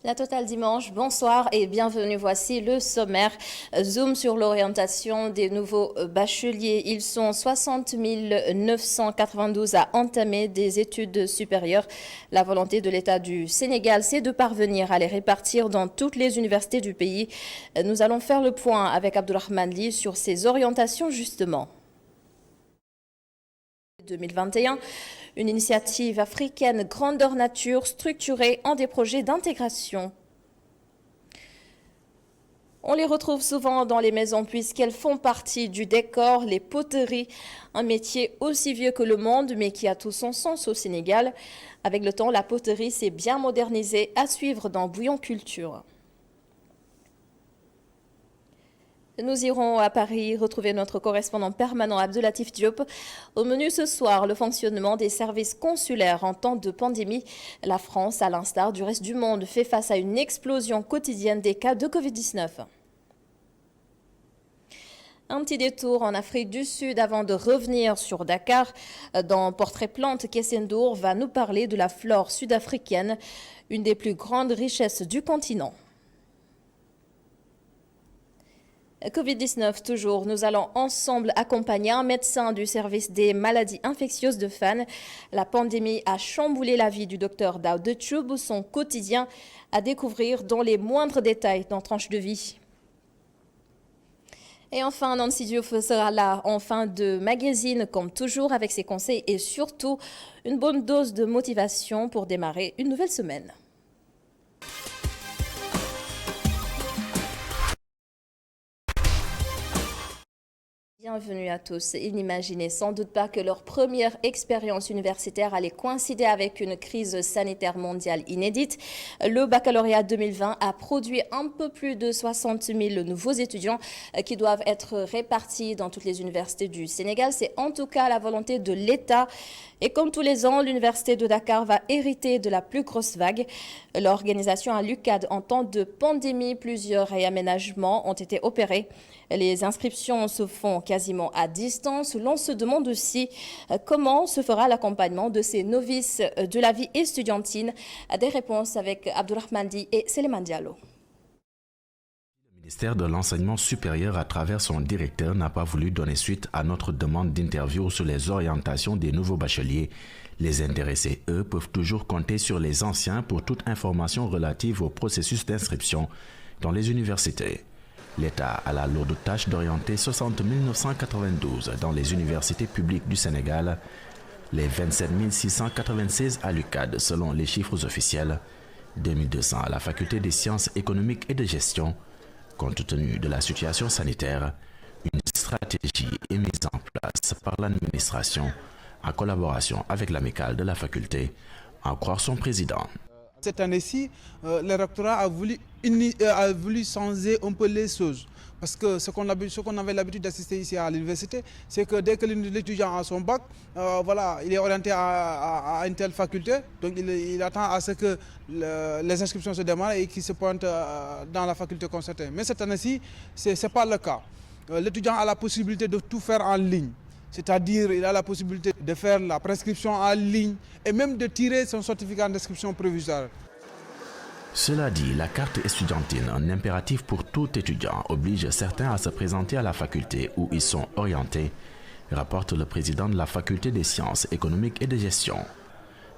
La Totale Dimanche, bonsoir et bienvenue. Voici le sommaire. Zoom sur l'orientation des nouveaux bacheliers. Ils sont 60 992 à entamer des études supérieures. La volonté de l'État du Sénégal, c'est de parvenir à les répartir dans toutes les universités du pays. Nous allons faire le point avec Abdourahmane Ly sur ces orientations justement. 2021, une initiative africaine grandeur nature structurée en des projets d'intégration. On les retrouve souvent dans les maisons puisqu'elles font partie du décor, les poteries, un métier aussi vieux que le monde mais qui a tout son sens au Sénégal. Avec le temps, la poterie s'est bien modernisée, à suivre dans Bouillon Culture. Nous irons à Paris retrouver notre correspondant permanent Abdoulatif Diop. Au menu ce soir, le fonctionnement des services consulaires en temps de pandémie. La France, à l'instar du reste du monde, fait face à une explosion quotidienne des cas de Covid-19. Un petit détour en Afrique du Sud avant de revenir sur Dakar. Dans Portrait Plante, Kessendour va nous parler de la flore sud-africaine, une des plus grandes richesses du continent. Covid-19 toujours, nous allons ensemble accompagner un médecin du service des maladies infectieuses de Fann. La pandémie a chamboulé la vie du docteur Daoud Tchoub, son quotidien à découvrir dans les moindres détails dans Tranche de vie. Et enfin, Nancy Diouf sera là en fin de magazine, comme toujours, avec ses conseils et surtout une bonne dose de motivation pour démarrer une nouvelle semaine. Bienvenue à tous. Ils n'imaginaient sans doute pas que leur première expérience universitaire allait coïncider avec une crise sanitaire mondiale inédite. Le baccalauréat 2020 a produit un peu plus de 60 000 nouveaux étudiants qui doivent être répartis dans toutes les universités du Sénégal. C'est en tout cas la volonté de l'État. Et comme tous les ans, l'université de Dakar va hériter de la plus grosse vague. L'organisation à l'UCAD en temps de pandémie, plusieurs réaménagements ont été opérés. Les inscriptions se font quasiment à distance. L'on se demande aussi comment se fera l'accompagnement de ces novices de la vie estudiantine. Des réponses avec Abdourahmane Ly et Seleman Diallo. Le ministère de l'Enseignement supérieur, à travers son directeur, n'a pas voulu donner suite à notre demande d'interview sur les orientations des nouveaux bacheliers. Les intéressés, eux, peuvent toujours compter sur les anciens pour toute information relative au processus d'inscription dans les universités. L'État a la lourde tâche d'orienter 60 992 dans les universités publiques du Sénégal, les 27 696 à l'UCAD selon les chiffres officiels, 2200 à la faculté des sciences économiques et de gestion. Compte tenu de la situation sanitaire, une stratégie est mise en place par l'administration en collaboration avec l'amicale de la faculté, à en croire son président. Cette année-ci, le rectorat a voulu changer un peu les choses. Parce que ce qu'on avait l'habitude d'assister ici à l'université, c'est que dès que l'étudiant a son bac, il est orienté à une telle faculté. Donc il attend à ce que les inscriptions se démarrent et qu'il se pointe dans la faculté concernée. Mais cette année-ci, ce n'est pas le cas. L'étudiant a la possibilité de tout faire en ligne. C'est-à-dire il a la possibilité de faire la prescription en ligne et même de tirer son certificat d'inscription provisoire. Cela dit, la carte estudiantine, un impératif pour tout étudiant, oblige certains à se présenter à la faculté où ils sont orientés, rapporte le président de la faculté des sciences économiques et de gestion.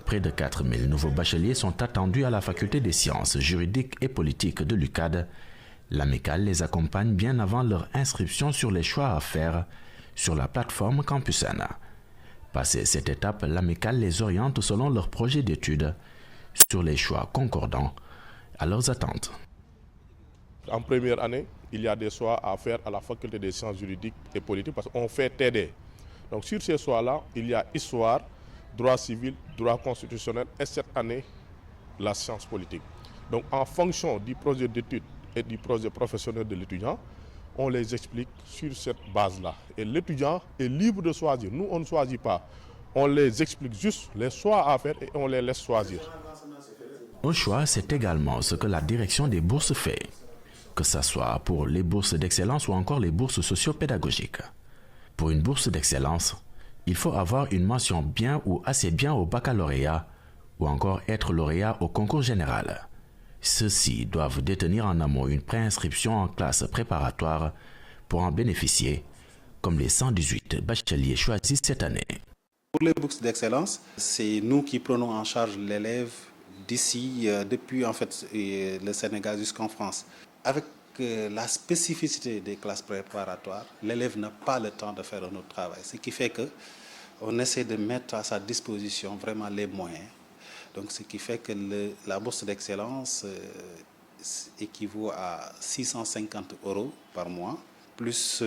Près de 4 000 nouveaux bacheliers sont attendus à la faculté des sciences juridiques et politiques de l'UCAD. L'amicale les accompagne bien avant leur inscription sur les choix à faire sur la plateforme Campusana. Passé cette étape, l'amicale les oriente selon leur projet d'études sur les choix concordants à leurs attentes. En première année, il y a des choix à faire à la faculté des sciences juridiques et politiques parce qu'on fait TD. Donc sur ces choix-là, il y a histoire, droit civil, droit constitutionnel et cette année, la science politique. Donc en fonction du projet d'études et du projet professionnel de l'étudiant, on les explique sur cette base-là. Et l'étudiant est libre de choisir. Nous, on ne choisit pas. On les explique juste les choix à faire et on les laisse choisir. Un choix, c'est également ce que la direction des bourses fait, que ce soit pour les bourses d'excellence ou encore les bourses socio-pédagogiques. Pour une bourse d'excellence, il faut avoir une mention bien ou assez bien au baccalauréat ou encore être lauréat au concours général. Ceux-ci doivent détenir en amont une préinscription en classe préparatoire pour en bénéficier, comme les 118 bacheliers choisis cette année. Pour les bourses d'excellence, c'est nous qui prenons en charge l'élève d'ici, depuis en fait le Sénégal jusqu'en France. Avec la spécificité des classes préparatoires, l'élève n'a pas le temps de faire un autre travail, ce qui fait qu'on essaie de mettre à sa disposition vraiment les moyens. Donc, ce qui fait que la bourse d'excellence équivaut à 650 € par mois. Plus,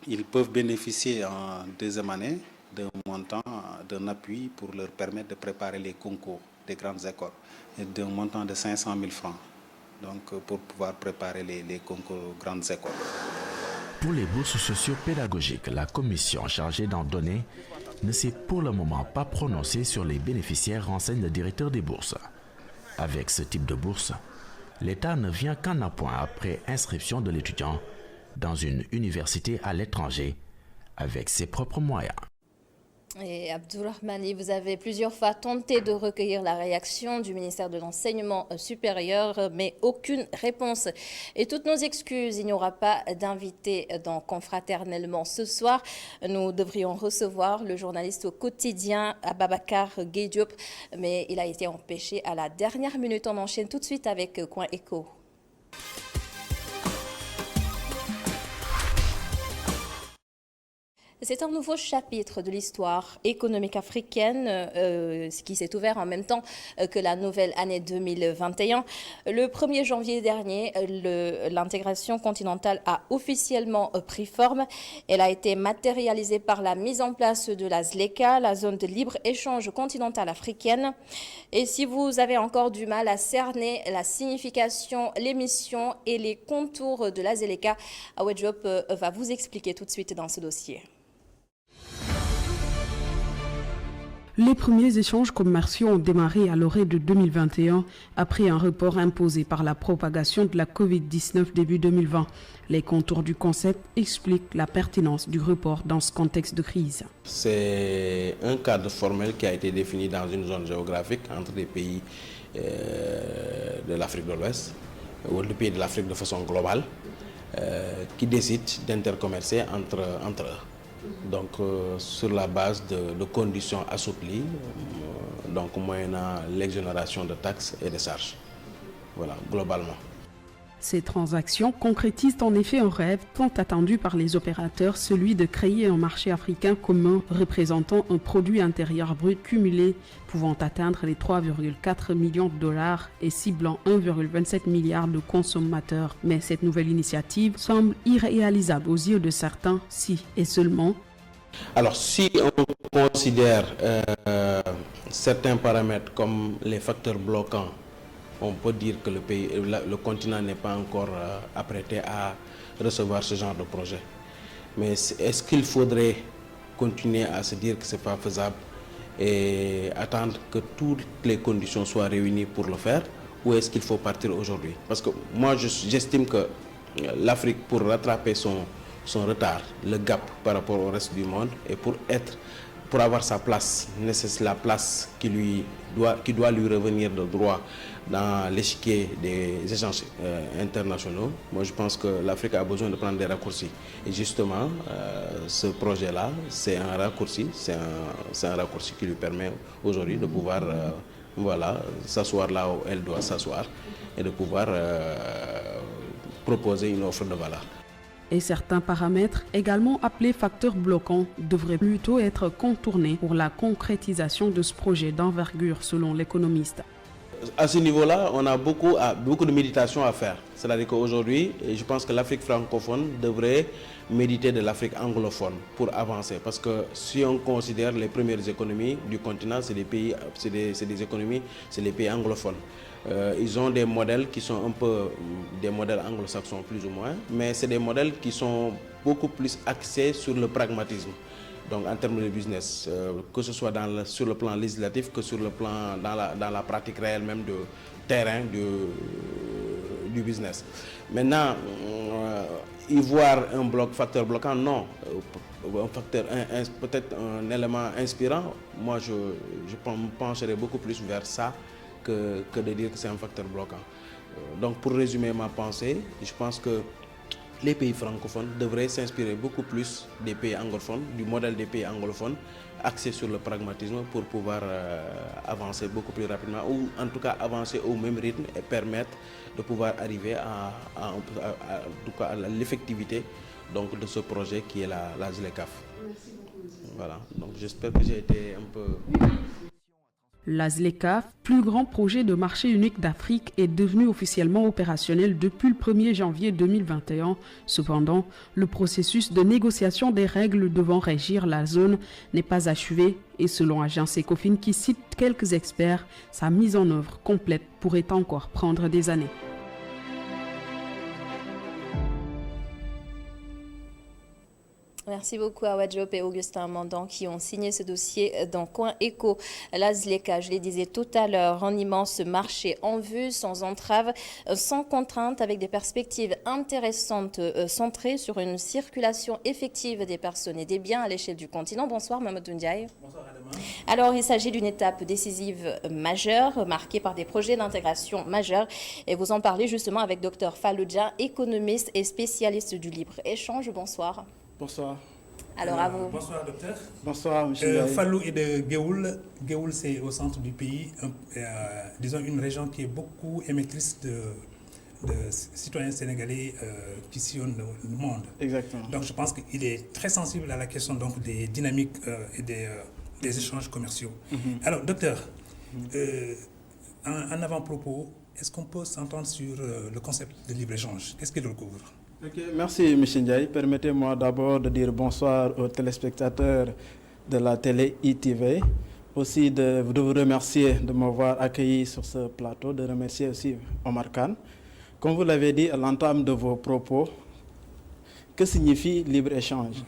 ils peuvent bénéficier en deuxième année d'un montant, d'un appui pour leur permettre de préparer les concours des grandes écoles et d'un montant de 500 000 francs. Donc, pour pouvoir préparer les concours aux grandes écoles. Pour les bourses socio-pédagogiques, la commission chargée d'en donner ne s'est pour le moment pas prononcée sur les bénéficiaires, renseigne le directeur des bourses. Avec ce type de bourse, l'État ne vient qu'en appoint après inscription de l'étudiant dans une université à l'étranger avec ses propres moyens. Et Abdourahmani, vous avez plusieurs fois tenté de recueillir la réaction du ministère de l'Enseignement supérieur, mais aucune réponse. Et toutes nos excuses, il n'y aura pas d'invité dans Confraternellement ce soir. Nous devrions recevoir le journaliste au quotidien Ababacar Gueye-Diop, mais il a été empêché à la dernière minute. On enchaîne tout de suite avec Coin Éco. C'est un nouveau chapitre de l'histoire économique africaine qui s'est ouvert en même temps que la nouvelle année 2021. Le 1er janvier dernier, l'intégration continentale a officiellement pris forme. Elle a été matérialisée par la mise en place de la ZLECA, la zone de libre-échange continentale africaine. Et si vous avez encore du mal à cerner la signification, les missions et les contours de la ZLECA, Awa Diop va vous expliquer tout de suite dans ce dossier. Les premiers échanges commerciaux ont démarré à l'orée de 2021 après un report imposé par la propagation de la Covid-19 début 2020. Les contours du concept expliquent la pertinence du report dans ce contexte de crise. C'est un cadre formel qui a été défini dans une zone géographique entre les pays de l'Afrique de l'Ouest ou les pays de l'Afrique de façon globale qui décident d'intercommercer entre eux. Donc sur la base de conditions assouplies, donc moyennant l'exonération de taxes et de charges. Voilà, globalement. Ces transactions concrétisent en effet un rêve tant attendu par les opérateurs, celui de créer un marché africain commun représentant un produit intérieur brut cumulé pouvant atteindre les 3,4 millions de dollars et ciblant 1,27 milliard de consommateurs. Mais cette nouvelle initiative semble irréalisable aux yeux de certains si et seulement. Alors si on considère certains paramètres comme les facteurs bloquants, on peut dire que le continent n'est pas encore apprêté à recevoir ce genre de projet. Mais est-ce qu'il faudrait continuer à se dire que ce n'est pas faisable et attendre que toutes les conditions soient réunies pour le faire, ou est-ce qu'il faut partir aujourd'hui? Parce que moi, j'estime que l'Afrique, pour rattraper son retard, le gap par rapport au reste du monde, et pour avoir sa place, la place qui doit lui revenir de droit dans l'échiquier des échanges internationaux, moi je pense que l'Afrique a besoin de prendre des raccourcis. Et justement, ce projet-là, c'est un raccourci, c'est un raccourci qui lui permet aujourd'hui de pouvoir s'asseoir là où elle doit s'asseoir et de pouvoir proposer une offre de valeur. Et certains paramètres, également appelés facteurs bloquants, devraient plutôt être contournés pour la concrétisation de ce projet d'envergure, selon l'économiste. À ce niveau-là, on a beaucoup de méditation à faire. C'est-à-dire qu'aujourd'hui, je pense que l'Afrique francophone devrait méditer de l'Afrique anglophone pour avancer. Parce que si on considère les premières économies du continent, c'est les pays anglophones. Ils ont des modèles qui sont un peu des modèles anglo-saxons plus ou moins, mais c'est des modèles qui sont beaucoup plus axés sur le pragmatisme. Donc en termes de business, que ce soit sur le plan législatif que sur le plan dans la pratique réelle même de terrain du business. Maintenant, y voir un facteur bloquant, non. Peut-être un élément inspirant, moi je me pencherais beaucoup plus vers ça que de dire que c'est un facteur bloquant. Donc pour résumer ma pensée, je pense que les pays francophones devraient s'inspirer beaucoup plus des pays anglophones, du modèle des pays anglophones, axé sur le pragmatisme pour pouvoir avancer beaucoup plus rapidement, ou en tout cas avancer au même rythme et permettre de pouvoir arriver à l'effectivité donc, de ce projet qui est la ZLECAf. Merci beaucoup. Voilà, donc j'espère que j'ai été un peu... La ZLECAf, plus grand projet de marché unique d'Afrique, est devenu officiellement opérationnel depuis le 1er janvier 2021. Cependant, le processus de négociation des règles devant régir la zone n'est pas achevé et selon Agence Ecofin qui cite quelques experts, sa mise en œuvre complète pourrait encore prendre des années. Merci beaucoup à Awa Diop et Augustin Mandan qui ont signé ce dossier dans Coin Éco. La ZLECA, je le disais tout à l'heure, un immense marché en vue, sans entrave, sans contrainte, avec des perspectives intéressantes centrées sur une circulation effective des personnes et des biens à l'échelle du continent. Bonsoir Mamadou Ndiaye. Bonsoir Adama. Alors il s'agit d'une étape décisive majeure, marquée par des projets d'intégration majeurs. Et vous en parlez justement avec Dr Fallou Dia, économiste et spécialiste du libre-échange. Bonsoir. Bonsoir. Alors à vous. Bonsoir docteur. Bonsoir monsieur. Fallou est de Géoul. Géoul c'est au centre du pays, disons une région qui est beaucoup émettrice de citoyens sénégalais qui sillonnent le monde. Exactement. Donc je pense qu'il est très sensible à la question donc, des dynamiques et des échanges commerciaux. Alors docteur, en avant-propos, est-ce qu'on peut s'entendre sur le concept de libre-échange? Qu'est-ce qu'il recouvre? Okay, merci M. Ndiaye. Permettez-moi d'abord de dire bonsoir aux téléspectateurs de la télé ITV. Aussi de vous remercier de m'avoir accueilli sur ce plateau, de remercier aussi Omar Khan. Comme vous l'avez dit à l'entame de vos propos, que signifie libre-échange?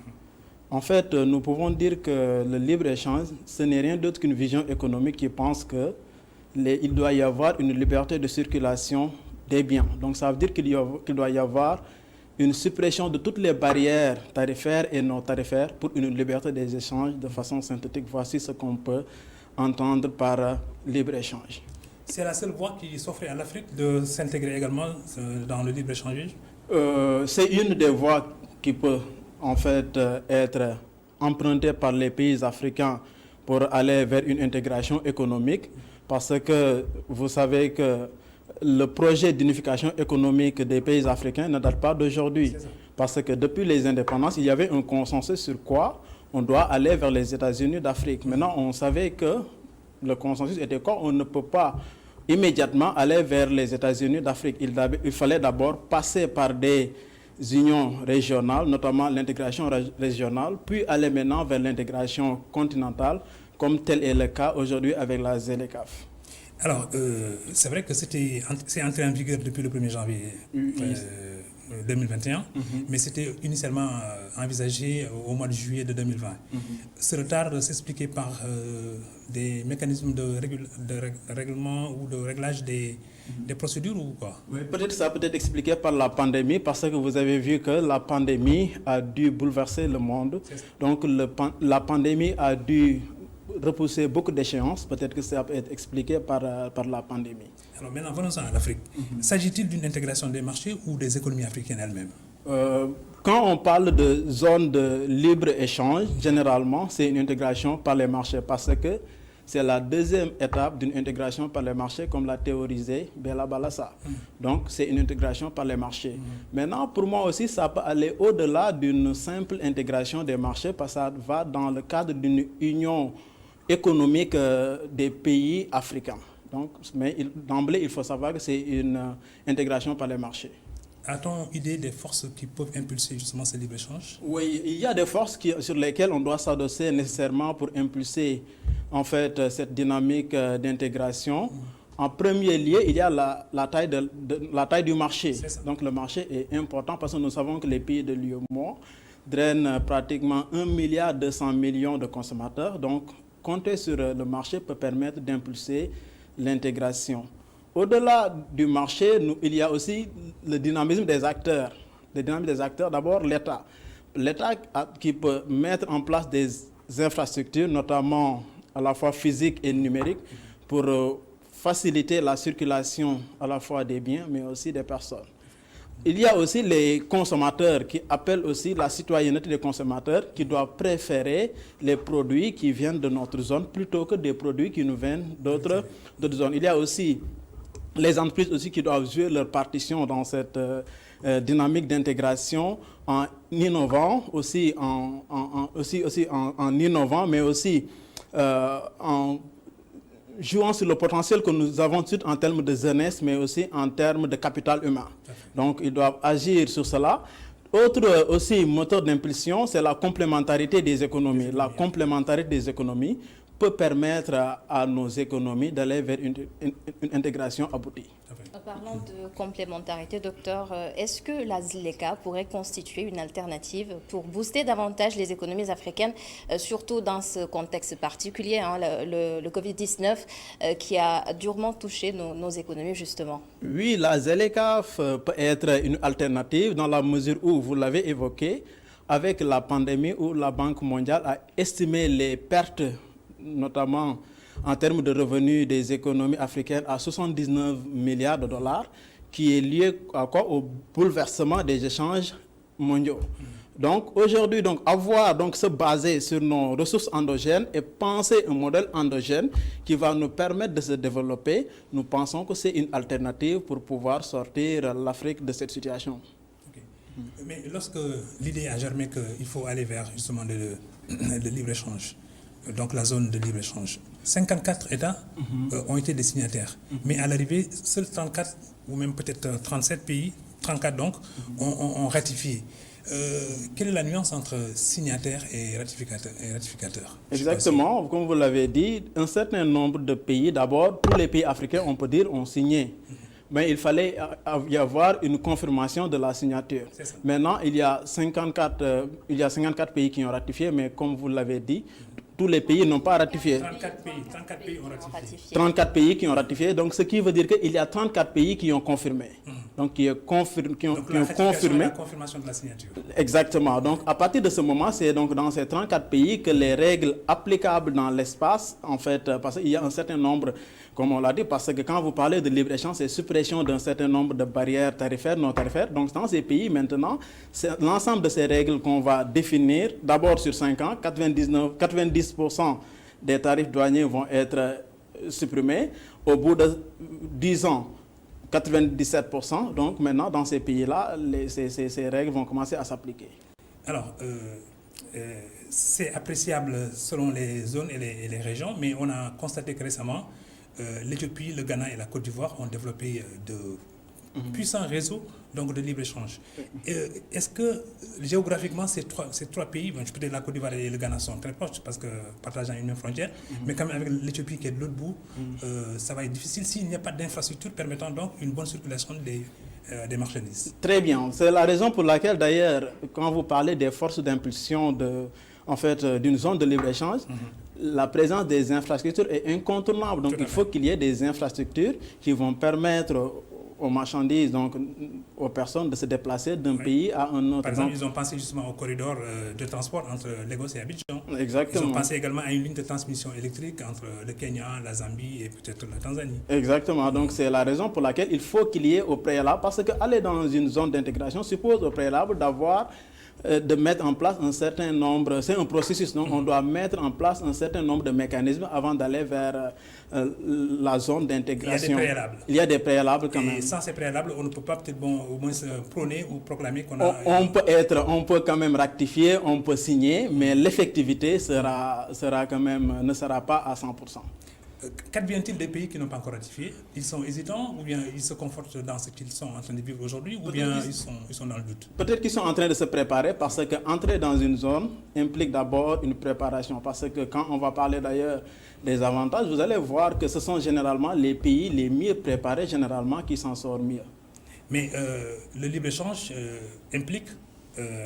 En fait, nous pouvons dire que le libre-échange, ce n'est rien d'autre qu'une vision économique qui pense qu'il doit y avoir une liberté de circulation des biens. Donc ça veut dire qu'il doit y avoir une suppression de toutes les barrières tarifaires et non tarifaires pour une liberté des échanges de façon synthétique. Voici ce qu'on peut entendre par libre-échange. C'est la seule voie qui s'offre à l'Afrique de s'intégrer également dans le libre-échange? C'est une des voies qui peut en fait être empruntée par les pays africains pour aller vers une intégration économique, parce que vous savez que le projet d'unification économique des pays africains ne date pas d'aujourd'hui. Parce que depuis les indépendances, il y avait un consensus sur quoi on doit aller vers les États-Unis d'Afrique. Maintenant, on savait que le consensus était quoi? On ne peut pas immédiatement aller vers les États-Unis d'Afrique. Il fallait d'abord passer par des unions régionales, notamment l'intégration régionale, puis aller maintenant vers l'intégration continentale, comme tel est le cas aujourd'hui avec la ZLECAf. Alors, c'est vrai que c'est entré en vigueur depuis le 1er janvier 2021, mais c'était initialement envisagé au mois de juillet de 2020. Ce retard s'expliquait par des mécanismes de règlement ou de réglage des procédures ou quoi? Oui, peut-être ça peut être expliqué par la pandémie, parce que vous avez vu que la pandémie a dû bouleverser le monde. Donc la pandémie a dû repousser beaucoup d'échéances. Peut-être que ça peut être expliqué par la pandémie. Alors maintenant, venons-en à l'Afrique. S'agit-il d'une intégration des marchés ou des économies africaines elles-mêmes? Quand on parle de zone de libre-échange, généralement, c'est une intégration par les marchés, parce que c'est la deuxième étape d'une intégration par les marchés, comme l'a théorisé Bella Balassa. Donc, c'est une intégration par les marchés. Maintenant, pour moi aussi, ça peut aller au-delà d'une simple intégration des marchés, parce que ça va dans le cadre d'une union économique des pays africains. Donc, mais d'emblée, il faut savoir que c'est une intégration par les marchés. A-t-on idée des forces qui peuvent impulser justement ce libre-échange? Oui, il y a des forces sur lesquelles on doit s'adosser nécessairement pour impulser en fait cette dynamique d'intégration. En premier lieu, il y a la taille du marché. Donc le marché est important parce que nous savons que les pays de l'UEMOA drainent pratiquement 1,2 milliard de consommateurs. Donc compter sur le marché peut permettre d'impulser l'intégration. Au-delà du marché, il y a aussi le dynamisme des acteurs. Le dynamisme des acteurs, d'abord l'État. L'État qui peut mettre en place des infrastructures, notamment à la fois physiques et numériques, pour faciliter la circulation à la fois des biens, mais aussi des personnes. Il y a aussi les consommateurs qui appellent aussi la citoyenneté des consommateurs qui doivent préférer les produits qui viennent de notre zone plutôt que des produits qui nous viennent d'autres zones. Il y a aussi les entreprises aussi qui doivent jouer leur partition dans cette dynamique d'intégration en innovant, en innovant, mais aussi en jouant sur le potentiel que nous avons en termes de jeunesse, mais aussi en termes de capital humain. Donc, ils doivent agir sur cela. Autre aussi moteur d'impulsion, c'est la complémentarité des économies. La complémentarité des économies peut permettre à nos économies d'aller vers une intégration aboutie. En parlant de complémentarité, docteur, est-ce que la ZLECA pourrait constituer une alternative pour booster davantage les économies africaines, surtout dans ce contexte particulier, hein, le Covid-19, qui a durement touché nos économies, justement? Oui, la ZLECA peut être une alternative dans la mesure où, vous l'avez évoqué, avec la pandémie où la Banque mondiale a estimé les pertes, notamment en termes de revenus des économies africaines, à 79 milliards de dollars, qui est lié à quoi? Au bouleversement des échanges mondiaux. Donc aujourd'hui, se baser sur nos ressources endogènes et penser un modèle endogène qui va nous permettre de se développer, nous pensons que c'est une alternative pour pouvoir sortir l'Afrique de cette situation. Okay. Mais lorsque l'idée a germé qu'il faut aller vers justement le libre-échange, donc la zone de libre-échange, 54 États ont été des signataires. Mais à l'arrivée, seuls 34 ou même peut-être 37 pays, 34 donc, ont ratifié. Quelle est la nuance entre signataire et ratificateur? Exactement, comme vous l'avez dit, un certain nombre de pays, d'abord, tous les pays africains, on peut dire, ont signé. Mais il fallait y avoir une confirmation de la signature. Maintenant, il y a 54 pays qui ont ratifié, mais comme vous l'avez dit, tous les pays n'ont pas ratifié. 34 pays ont ratifié. 34 pays qui ont ratifié, donc ce qui veut dire qu'il y a 34 pays qui ont confirmé. Donc, qui ont confirmé. La confirmation de la signature. Exactement. Donc, à partir de ce moment, c'est donc dans ces 34 pays que les règles applicables dans l'espace, en fait, parce qu'il y a un certain nombre, comme on l'a dit, parce que quand vous parlez de libre-échange, c'est suppression d'un certain nombre de barrières tarifaires, non tarifaires. Donc, dans ces pays, maintenant, c'est l'ensemble de ces règles qu'on va définir, d'abord sur 5 ans, 90% des tarifs douaniers vont être supprimés. Au bout de 10 ans, 97%. Donc maintenant, dans ces pays-là, ces règles vont commencer à s'appliquer. Alors, c'est appréciable selon les zones et les régions, mais on a constaté que récemment, l'Éthiopie, le Ghana et la Côte d'Ivoire ont développé de puissants réseaux donc de libre-échange. Est-ce que géographiquement, ces trois pays, bon, je peux dire la Côte d'Ivoire et le Ghana sont très proches parce que partageant une même frontière, mais quand même avec l'Éthiopie qui est de l'autre bout, ça va être difficile s'il n'y a pas d'infrastructure permettant donc une bonne circulation des marchandises. Très bien. C'est la raison pour laquelle d'ailleurs, quand vous parlez des forces d'impulsion d'une zone de libre-échange, la présence des infrastructures est incontournable. Donc il faut qu'il y ait des infrastructures qui vont permettre aux marchandises, donc aux personnes de se déplacer d'un pays à un autre. Par exemple, ils ont pensé justement au corridor de transport entre Lagos et Abidjan. Exactement. Ils ont pensé également à une ligne de transmission électrique entre le Kenya, la Zambie et peut-être la Tanzanie. Exactement. Donc c'est la raison pour laquelle il faut qu'il y ait au préalable, parce qu'aller dans une zone d'intégration suppose au préalable de mettre en place un certain nombre, c'est un processus, donc on doit mettre en place un certain nombre de mécanismes avant d'aller vers la zone d'intégration. Il y a des préalables. Il y a des préalables quand même. Et sans ces préalables, on ne peut pas peut-être au moins prôner ou proclamer qu'on a... On peut quand même rectifier, on peut signer, mais l'effectivité ne sera pas à 100%. Qu'advient-il des pays qui n'ont pas encore ratifié? Ils sont hésitants ou bien ils se confortent dans ce qu'ils sont en train de vivre aujourd'hui ou bien ils sont dans le doute? Peut-être qu'ils sont en train de se préparer parce qu'entrer dans une zone implique d'abord une préparation. Parce que quand on va parler d'ailleurs des avantages, vous allez voir que ce sont généralement les pays les mieux préparés généralement qui s'en sortent mieux. Mais le libre-échange implique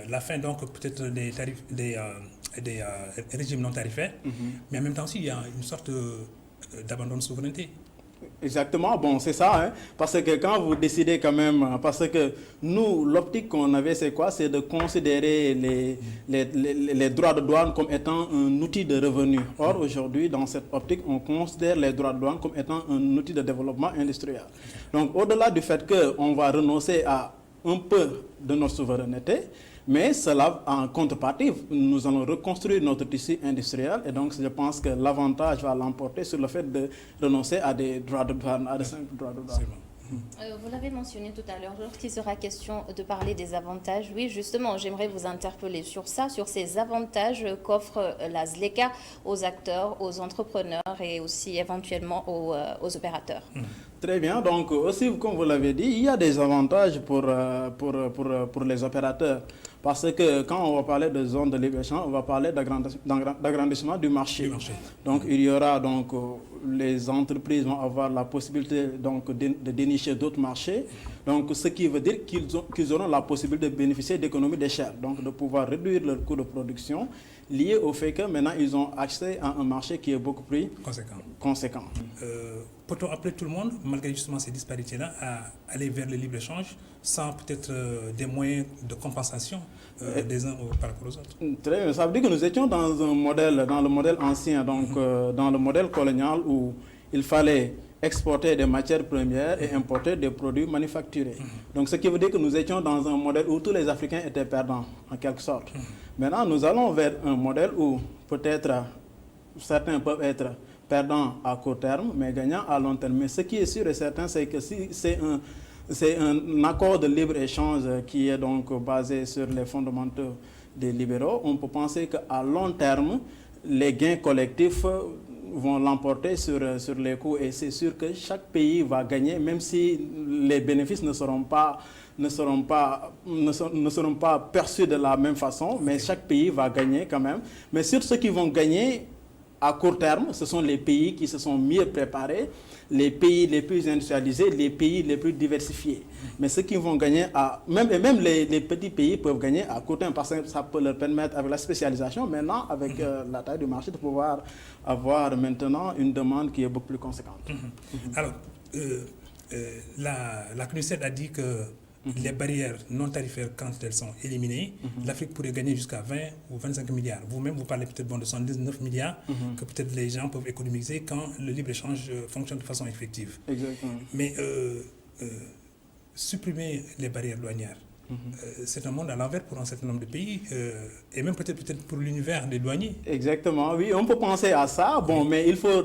la fin donc peut-être des tarifs, des régimes non tarifaires, mais en même temps aussi il y a une sorte d'abandon de souveraineté. Exactement, bon, c'est ça, hein, parce que quand vous décidez quand même, parce que nous, l'optique qu'on avait, c'est quoi? C'est de considérer les droits de douane comme étant un outil de revenu. Or, aujourd'hui, dans cette optique, on considère les droits de douane comme étant un outil de développement industriel. Donc, au-delà du fait qu'on va renoncer à un peu de notre souveraineté, mais cela, en contrepartie, nous allons reconstruire notre tissu industriel et donc je pense que l'avantage va l'emporter sur le fait de renoncer à des droits de douane, à des simples droits de douane. Vous l'avez mentionné tout à l'heure, lorsqu'il sera question de parler des avantages, oui, justement, j'aimerais vous interpeller sur ça, sur ces avantages qu'offre la ZLECA aux acteurs, aux entrepreneurs et aussi éventuellement aux opérateurs. Très bien, donc aussi, comme vous l'avez dit, il y a des avantages pour les opérateurs. Parce que quand on va parler de zone de libre-échange, on va parler d'agrandissement du marché. Donc il y aura donc les entreprises vont avoir la possibilité donc de dénicher d'autres marchés. Donc ce qui veut dire qu'ils auront la possibilité de bénéficier d'économies d'échelle, donc de pouvoir réduire leur coût de production lié au fait que maintenant ils ont accès à un marché qui est beaucoup plus conséquent. Peut-on appeler tout le monde, malgré justement ces disparités-là, à aller vers le libre-échange sans peut-être des moyens de compensation des uns par rapport aux autres? Très bien, ça veut dire que nous étions dans le modèle ancien, donc dans le modèle colonial où il fallait exporter des matières premières et importer des produits manufacturés. Donc ce qui veut dire que nous étions dans un modèle où tous les Africains étaient perdants, en quelque sorte. Maintenant, nous allons vers un modèle où peut-être certains peuvent être perdants à court terme, mais gagnants à long terme. Mais ce qui est sûr et certain, c'est que si c'est un accord de libre-échange qui est donc basé sur les fondamentaux des libéraux, on peut penser qu'à long terme, les gains collectifs vont l'emporter sur les coûts et c'est sûr que chaque pays va gagner, même si les bénéfices ne seront pas perçus de la même façon, mais chaque pays va gagner quand même. Mais sur ceux qui vont gagner à court terme, ce sont les pays qui se sont mieux préparés, les pays les plus industrialisés, les pays les plus diversifiés. Mais ceux qui vont gagner même les petits pays peuvent gagner à court terme parce que ça peut leur permettre, avec la spécialisation, maintenant, avec la taille du marché, de pouvoir avoir maintenant une demande qui est beaucoup plus conséquente. Alors, la CNUSED a dit que les barrières non tarifaires, quand elles sont éliminées, l'Afrique pourrait gagner jusqu'à 20 ou 25 milliards. Vous-même, vous parlez peut-être de 79 milliards que peut-être les gens peuvent économiser quand le libre-échange fonctionne de façon effective. Exactement. Mais supprimer les barrières douanières, c'est un monde à l'envers pour un certain nombre de pays et même peut-être pour l'univers des douaniers. Exactement, oui, on peut penser à ça, bon, mais il faut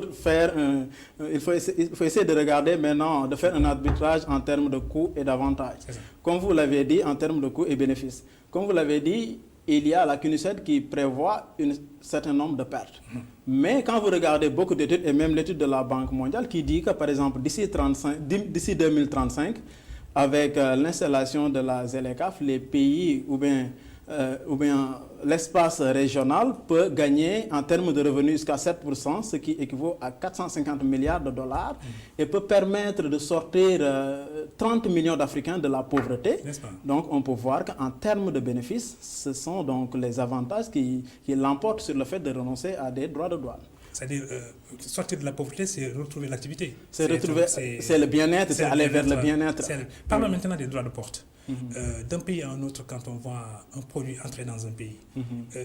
essayer de regarder maintenant, de faire un arbitrage en termes de coûts et d'avantages. Comme vous l'avez dit, en termes de coûts et bénéfices. Comme vous l'avez dit, il y a la CNUSED qui prévoit un certain nombre de pertes. Mais quand vous regardez beaucoup d'études, et même l'étude de la Banque mondiale qui dit que, par exemple, d'ici 2035, avec l'installation de la ZLECAf, les pays ou bien l'espace régional peut gagner en termes de revenus jusqu'à 7%, ce qui équivaut à 450 milliards de dollars et peut permettre de sortir 30 millions d'Africains de la pauvreté. Donc on peut voir qu'en termes de bénéfices, ce sont donc les avantages qui l'emportent sur le fait de renoncer à des droits de douane. C'est-à-dire, sortir de la pauvreté, c'est retrouver l'activité. C'est le bien-être, c'est aller vers le bien-être. Parlons maintenant des droits de porte. D'un pays à un autre, quand on voit un produit entrer dans un pays,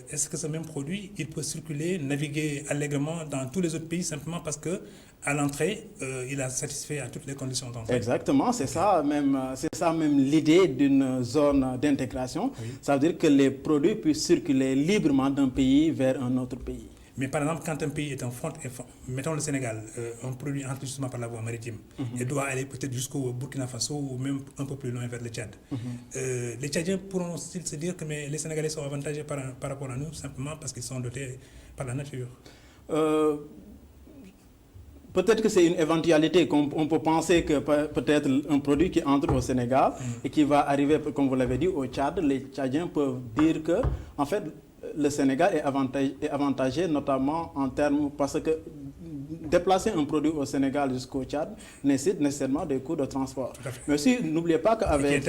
est-ce que ce même produit, il peut circuler, naviguer allègrement dans tous les autres pays simplement parce que à l'entrée, il a satisfait à toutes les conditions d'entrée? Exactement, c'est ça même l'idée d'une zone d'intégration. Ça veut dire que les produits puissent circuler librement d'un pays vers un autre pays. Mais par exemple, quand un pays est en front, mettons le Sénégal, un produit entre justement par la voie maritime, et doit aller peut-être jusqu'au Burkina Faso ou même un peu plus loin vers le Tchad. Les Tchadiens pourront-ils se dire que les Sénégalais sont avantagés par rapport à nous simplement parce qu'ils sont dotés par la nature? Peut-être que c'est une éventualité, on peut penser que peut-être un produit qui entre au Sénégal et qui va arriver, comme vous l'avez dit, au Tchad, les Tchadiens peuvent dire que, en fait, le Sénégal est avantagé notamment en termes, parce que déplacer un produit au Sénégal jusqu'au Tchad nécessite nécessairement des coûts de transport. Mais aussi, n'oubliez pas qu'avec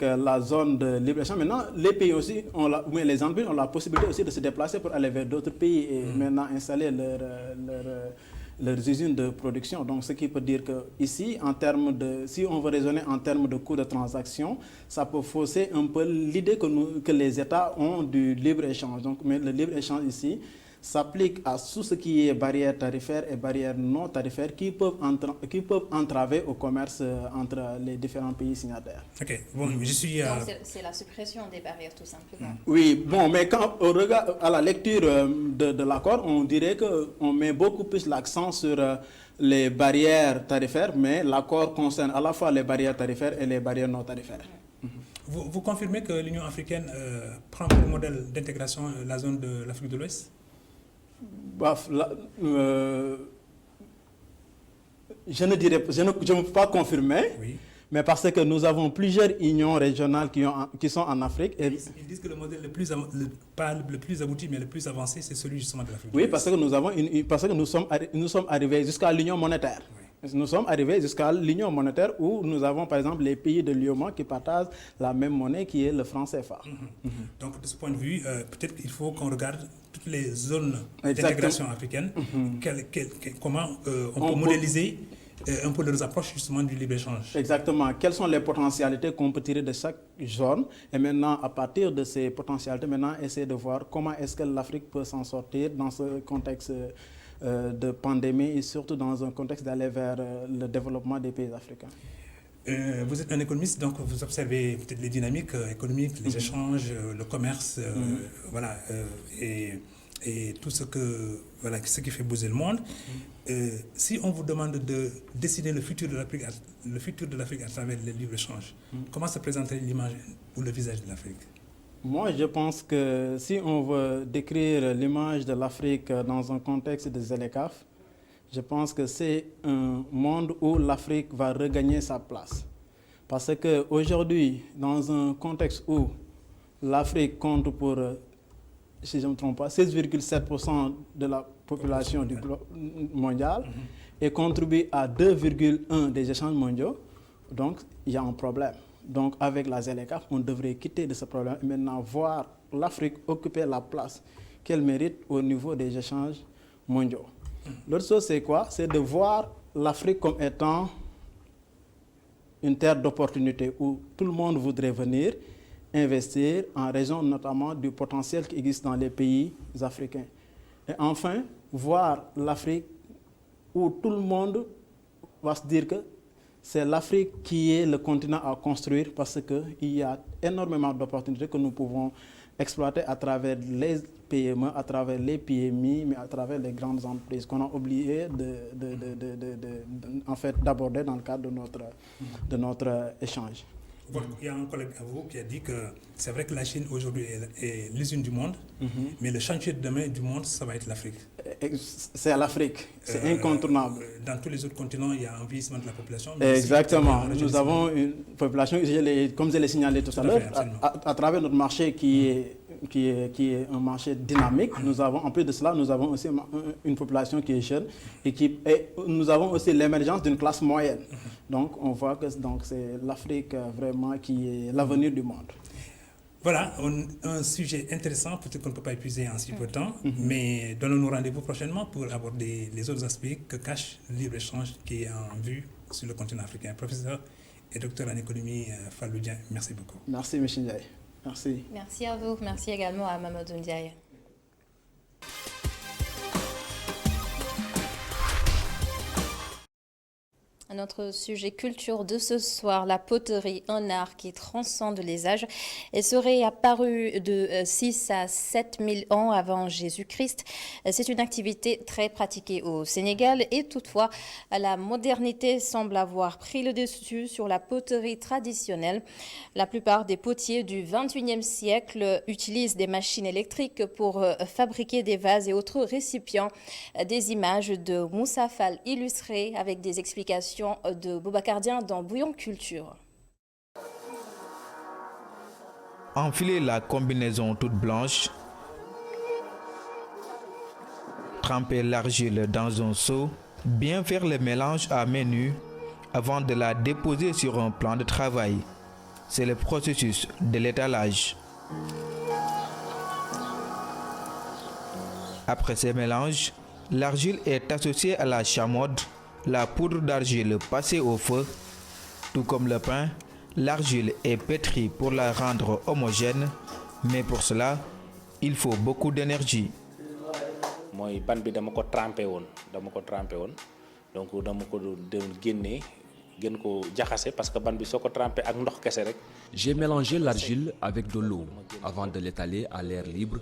la zone de libre-échange, maintenant, les pays aussi, les entreprises ont la possibilité aussi de se déplacer pour aller vers d'autres pays et maintenant installer leurs usines de production. Donc, ce qui peut dire que ici, si on veut raisonner en termes de coûts de transaction, ça peut fausser un peu l'idée que les États ont du libre-échange. Donc, mais le libre-échange ici s'applique à tout ce qui est barrières tarifaires et barrières non tarifaires qui peuvent entraver au commerce entre les différents pays signataires. Ok, bon, je suis... Donc, c'est la suppression des barrières, tout simplement. Oui, bon, mais quand on regarde à la lecture de l'accord, on dirait qu'on met beaucoup plus l'accent sur les barrières tarifaires, mais l'accord concerne à la fois les barrières tarifaires et les barrières non tarifaires. Vous confirmez que l'Union africaine prend pour modèle d'intégration la zone de l'Afrique de l'Ouest? Je ne peux pas confirmer, oui. Mais parce que nous avons plusieurs unions régionales qui sont en Afrique. Et ils disent que le modèle pas le plus abouti, mais le plus avancé, c'est celui justement de l'Afrique. Oui, parce que nous sommes arrivés jusqu'à l'union monétaire. Oui. Nous sommes arrivés jusqu'à l'union monétaire où nous avons par exemple les pays de l'UEMOA qui partagent la même monnaie qui est le franc CFA. Donc de ce point de vue, peut-être qu'il faut qu'on regarde toutes les zones d'intégration africaine, comment on peut modéliser un peu leurs approches justement du libre-échange. Exactement. Quelles sont les potentialités qu'on peut tirer de chaque zone et maintenant à partir de ces potentialités, essayer de voir comment est-ce que l'Afrique peut s'en sortir dans ce contexte de pandémie et surtout dans un contexte d'aller vers le développement des pays africains. Vous êtes un économiste, donc vous observez peut-être les dynamiques économiques, les échanges, le commerce, voilà, et tout ce qui fait bouger le monde. Si on vous demande de dessiner le futur de l'Afrique à travers le libre-échange, comment se présenterait l'image ou le visage de l'Afrique? Moi, je pense que si on veut décrire l'image de l'Afrique dans un contexte de ZLECAf, je pense que c'est un monde où l'Afrique va regagner sa place. Parce qu'aujourd'hui, dans un contexte où l'Afrique compte pour, si je ne me trompe pas, 16,7% de la population mondiale et contribue à 2,1% des échanges mondiaux, donc il y a un problème. Donc avec la ZLECAf, on devrait quitter de ce problème et maintenant voir l'Afrique occuper la place qu'elle mérite au niveau des échanges mondiaux. L'autre chose, c'est quoi? C'est de voir l'Afrique comme étant une terre d'opportunité où tout le monde voudrait venir investir en raison notamment du potentiel qui existe dans les pays africains. Et enfin, voir l'Afrique où tout le monde va se dire que c'est l'Afrique qui est le continent à construire parce qu'il y a énormément d'opportunités que nous pouvons exploiter à travers les PME, à travers les PMI, mais à travers les grandes entreprises qu'on a oublié d'aborder dans le cadre de notre échange. Il y a un collègue à vous qui a dit que c'est vrai que la Chine aujourd'hui est l'usine du monde, mais le chantier de demain du monde, ça va être l'Afrique. C'est à l'Afrique, c'est incontournable. Dans tous les autres continents, il y a un vieillissement de la population. Exactement. Nous avons une population, comme je l'ai signalé tout à l'heure, à travers notre marché qui est un marché dynamique. Nous avons, en plus de cela, nous avons aussi une population qui est jeune et nous avons aussi l'émergence d'une classe moyenne. Donc, on voit que c'est l'Afrique vraiment qui est l'avenir du monde. Voilà, un sujet intéressant, peut-être qu'on ne peut pas épuiser en si peu de temps, mais donnons-nous rendez-vous prochainement pour aborder les autres aspects que cache le libre-échange qui est en vue sur le continent africain. Professeur et docteur en économie Fallou Dieng, merci beaucoup. Merci, M. Ndiaye. Merci. Merci à vous. Merci également à Mamadou Ndiaye. Notre sujet culture de ce soir, la poterie, un art qui transcende les âges et serait apparu de 6 à 7 000 ans avant Jésus-Christ. C'est une activité très pratiquée au Sénégal et toutefois, la modernité semble avoir pris le dessus sur la poterie traditionnelle. La plupart des potiers du XXIe siècle utilisent des machines électriques pour fabriquer des vases et autres récipients. Des images de Moussa Fall illustrées avec des explications de Boubacar Dieng dans Bouillon Culture. Enfiler la combinaison toute blanche, tremper l'argile dans un seau, bien faire le mélange à main nue avant de la déposer sur un plan de travail. C'est le processus de l'étalage. Après ces mélanges, L'argile est associée à la chamaude, la poudre d'argile passée au feu. Tout comme le pain, l'argile est pétrie pour la rendre homogène, mais pour cela, il faut beaucoup d'énergie. Moi, ban bi dama ko trempé woon donc dama ko génne gën ko jaxase parce que ban bi soo ko trempé ak ndox kese rek. J'ai mélangé l'argile avec de l'eau avant de l'étaler à l'air libre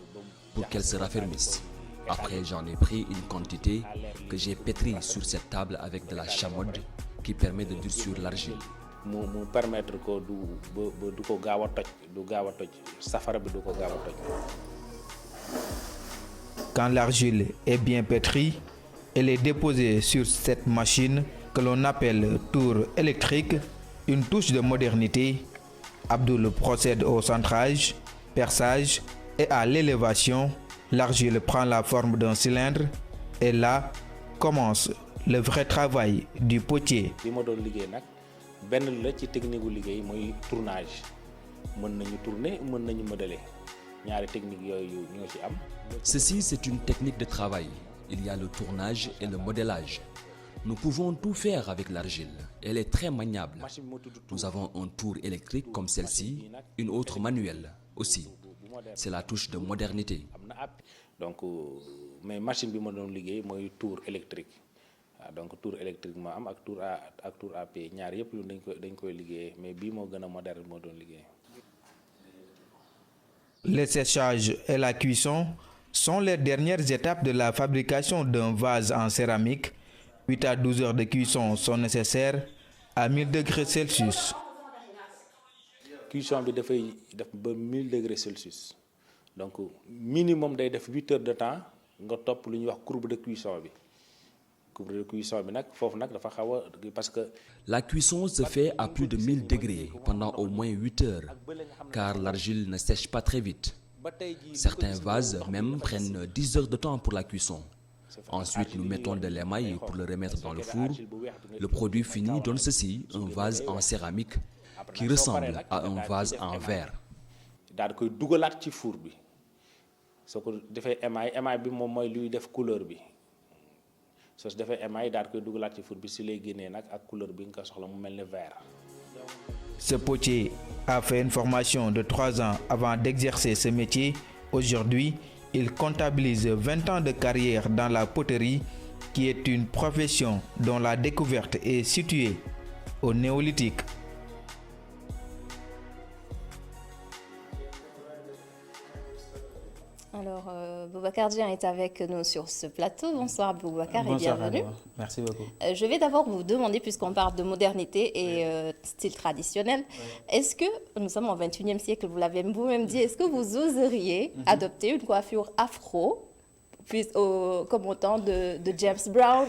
pour qu'elle se raffermisse. Après, j'en ai pris une quantité que j'ai pétrie sur cette table avec de la chamaude qui permet de durcir l'argile. mu permettre ko du ko gaaw a toj safara bi du ko gaaw a toj. Quand l'argile est bien pétrie, elle est déposée sur cette machine que l'on appelle tour électrique, une touche de modernité. Abdoul procède au centrage, perçage et à l'élévation. L'argile prend la forme d'un cylindre et là commence le vrai travail du potier. Bi ma doon liggéey nag benn la ci technique gu liggéey mooy tournage mën nañu tourner mën nañu modeler ñaari technique yooyu ñoo ci am. Ceci, c'est une technique de travail. Il y a le tournage et le modélage. Nous pouvons tout faire avec l'argile. Elle est très maniable. Nous avons un tour électrique comme celle-ci, une autre manuelle aussi. C'est la touche de modernité. Donc, mais machine bi ma doon liggéey mooy tour électrique. Donc tour électrique moo am ak tour AP ñaar yëpp yu dañ koy liggéey mais bii moo gën a moderne moo doon liggéey. Le séchage et la cuisson sont les dernières étapes de la fabrication d'un vase en céramique. 8 à 12 heures de cuisson sont nécessaires à 1000 degrés Celsius. Cuisson bi dafay def ba 1000 degrés Celsius donc minimum day def 8 heures de temps nga topp lu ñuy wax courbe de cuisson bi. Parce que la cuisson se fait à plus de 1000 degrés pendant au moins 8 heures, car l'argile ne sèche pas très vite. Certains vases même prennent 10 heures de temps pour la cuisson. Ensuite, nous mettons de l'émail pour le remettre dans le four. Le produit fini donne ceci, un vase en céramique qui ressemble à un vase en verre. daal koy dugalaat ci four bi soo ko defee émail bi moom mooy luy def couleur bi. So su defee émail daal koy dugalaat ci four bi si lay génnee nag ak couleur bi nga soxla mu mel ni vert. Ce potier a fait une formation de 3 ans avant d'exercer ce métier. Aujourd'hui, il comptabilise 20 ans de carrière dans la poterie, qui est une profession dont la découverte est située au néolithique. Alors, Boubacar Dieng est avec nous sur ce plateau. Bonsoir Boubacar et bienvenue. Merci beaucoup. Je vais d'abord vous demander, puisqu'on parle de modernité et style traditionnel, est-ce que, nous sommes au XXIe siècle, vous l'avez vous-même dit, est-ce que vous oseriez adopter une coiffure afro, comme au temps de James Brown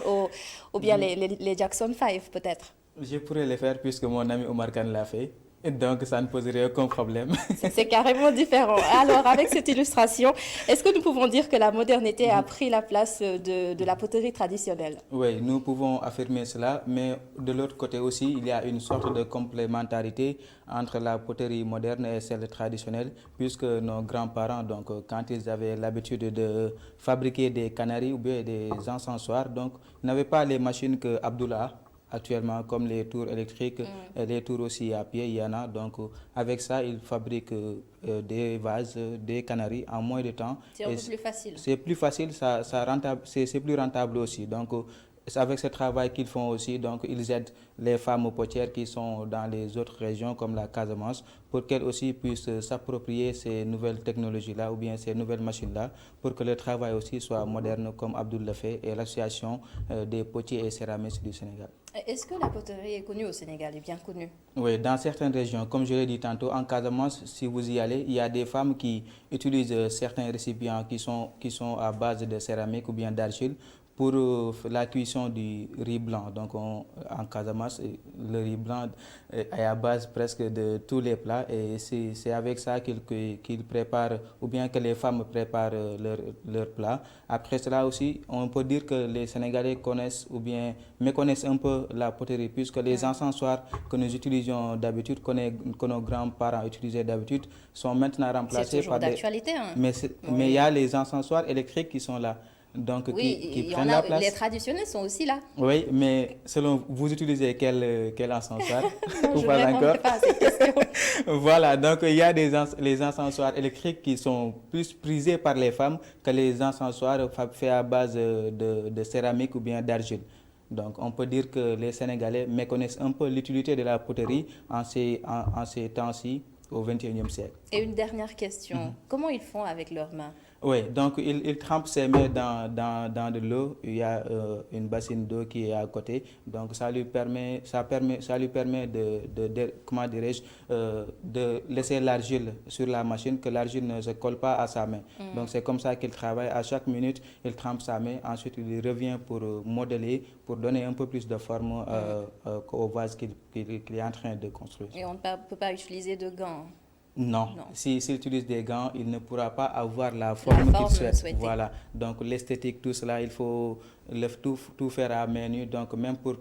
ou bien les Jackson 5 peut-être? Je pourrais le faire puisque mon ami Omar Khan l'a fait. Donc, ça ne poserait aucun problème. C'est carrément différent. Alors, avec cette illustration, est-ce que nous pouvons dire que la modernité a pris la place de la poterie traditionnelle? Oui, nous pouvons affirmer cela, mais de l'autre côté aussi, il y a une sorte de complémentarité entre la poterie moderne et celle traditionnelle, puisque nos grands-parents, donc, quand ils avaient l'habitude de fabriquer des canaries ou bien des encensoirs, donc, n'avaient pas les machines que Abdullah actuellement, comme les tours électriques, et les tours aussi à pied, il y en a. Donc, avec ça, ils fabriquent des vases, des canaries en moins de temps. C'est un peu plus facile. C'est plus facile, c'est plus rentable aussi. Donc, avec ce travail qu'ils font aussi, donc, ils aident les femmes potières qui sont dans les autres régions comme la Casamance pour qu'elles aussi puissent s'approprier ces nouvelles technologies-là ou bien ces nouvelles machines-là pour que le travail aussi soit moderne comme Abdoul le fait et l'association des potiers et céramistes du Sénégal. Est-ce que la poterie est connue au Sénégal, est bien connue? Oui, dans certaines régions, comme je l'ai dit tantôt, en Casamance, si vous y allez, il y a des femmes qui utilisent certains récipients qui sont à base de céramique ou bien d'argile pour la cuisson du riz blanc. Donc en Casamance, le riz blanc est à base presque de tous les plats et c'est avec ça qu'ils préparent ou bien que les femmes préparent leurs plats. Après cela aussi, on peut dire que les Sénégalais connaissent ou bien méconnaissent un peu la poterie puisque les encensoirs que nous utilisions d'habitude, que nos grands-parents utilisaient d'habitude, sont maintenant remplacés par d'actualité, hein. Mais il y a les encensoirs électriques qui sont là. donc oui, qui prennent la place. Les traditionnels sont aussi là. Oui, mais selon vous utilisez quel ascenseur? Non, ou je pas ne encore? pas à cette question. Voilà, donc il y a les ascenseurs électriques qui sont plus prisés par les femmes que les ascenseurs faits à base de céramique ou bien d'argile. Donc on peut dire que les Sénégalais méconnaissent un peu l'utilité de la poterie en ces temps-ci, au XXIe siècle. Et une dernière question, comment ils font avec leurs mains? Oui, donc il trempe ses mains dans de l'eau. Il y a une bassine d'eau qui est à côté. Donc ça lui permet comment dirais-je, de laisser l'argile sur la machine, que l'argile ne se colle pas à sa main. Donc c'est comme ça qu'il travaille. À chaque minute, il trempe sa main. Ensuite, il revient pour modeler, pour donner un peu plus de forme au vase qu'il est en train de construire. Et on ne peut pas utiliser de gants? Non. S'il utilise des gants, il ne pourra pas avoir la forme qu'il souhaite. Voilà. Donc l'esthétique, tout cela, il faut tout faire à main nue. Donc même pour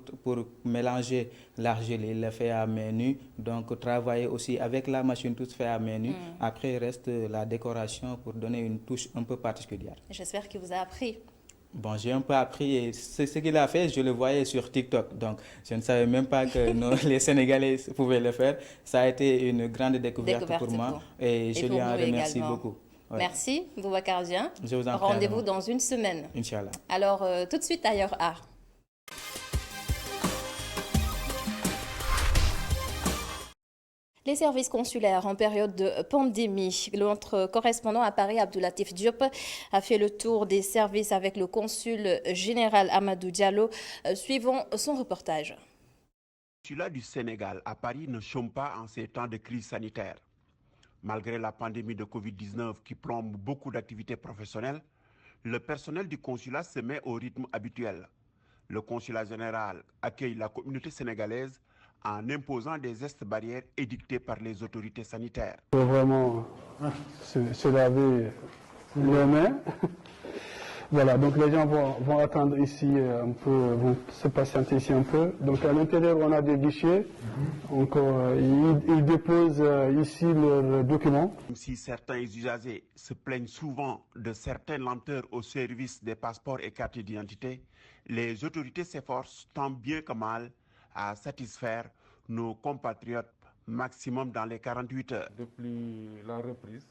mélanger l'argile, il le fait à main nue. Donc travailler aussi avec la machine, tout se fait à main nue. Après, il reste la décoration pour donner une touche un peu particulière. J'espère qu'il vous a appris. Bon, j'ai un peu appris et ce qu'il a fait, je le voyais sur TikTok. Donc, je ne savais même pas que les Sénégalais pouvaient le faire. Ça a été une grande découverte pour moi et je lui en remercie beaucoup. Ouais. Merci, Boubacar Dieng. Je vous en prie. Rendez-vous dans une semaine. Inch'Allah. Alors, tout de suite, ailleurs art. Les services consulaires en période de pandémie. Notre correspondant à Paris, Abdoulatif Diop, a fait le tour des services avec le consul général Amadou Diallo. Suivons son reportage. Le consulat du Sénégal à Paris ne chôme pas en ces temps de crise sanitaire. Malgré la pandémie de Covid-19 qui plombe beaucoup d'activités professionnelles, le personnel du consulat se met au rythme habituel. Le consulat général accueille la communauté sénégalaise en imposant des gestes barrières édictés par les autorités sanitaires. Il faut vraiment se laver les mains. Voilà, donc les gens vont attendre ici un peu, vont se patienter ici un peu. Donc à l'intérieur, on a des guichets. Donc ils déposent ici leurs documents. Même si certains usagers se plaignent souvent de certaines lenteurs au service des passeports et cartes d'identité, les autorités s'efforcent tant bien que mal à satisfaire nos compatriotes maximum dans les 48 heures. Depuis la reprise,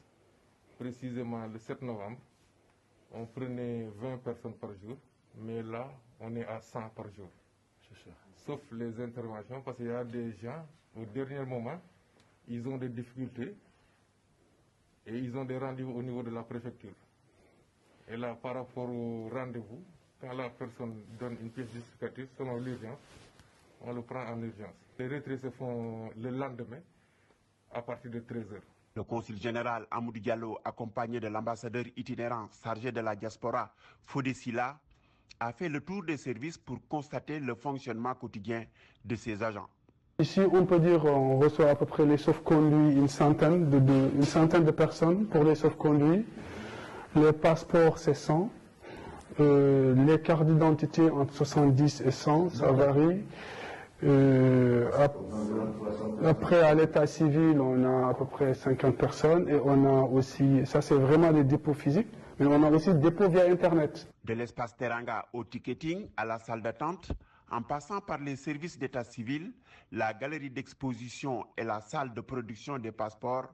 précisément le 7 novembre, on prenait 20 personnes par jour, mais là, on est à 100 par jour. Sauf les interventions, parce qu'il y a des gens, au dernier moment, ils ont des difficultés et ils ont des rendez-vous au niveau de la préfecture. Et là, par rapport au rendez-vous, quand la personne donne une pièce justificative selon l'urgence, on le prend en urgence. Les retraits se font le lendemain à partir de 13h. Le consul général Amadou Diallo, accompagné de l'ambassadeur itinérant chargé de la diaspora, Fodé Silla, a fait le tour des services pour constater le fonctionnement quotidien de ses agents. Ici, on peut dire qu'on reçoit à peu près les sauf-conduits, une centaine de personnes pour les sauf-conduits. Les passeports, c'est 100. Les cartes d'identité entre 70 et 100, ça varie. Après, à l'état civil, on a à peu près 50 personnes et on a aussi, ça c'est vraiment les dépôts physiques, mais on a aussi des dépôts via Internet. De l'espace Teranga au ticketing, à la salle d'attente, en passant par les services d'état civil, la galerie d'exposition et la salle de production des passeports,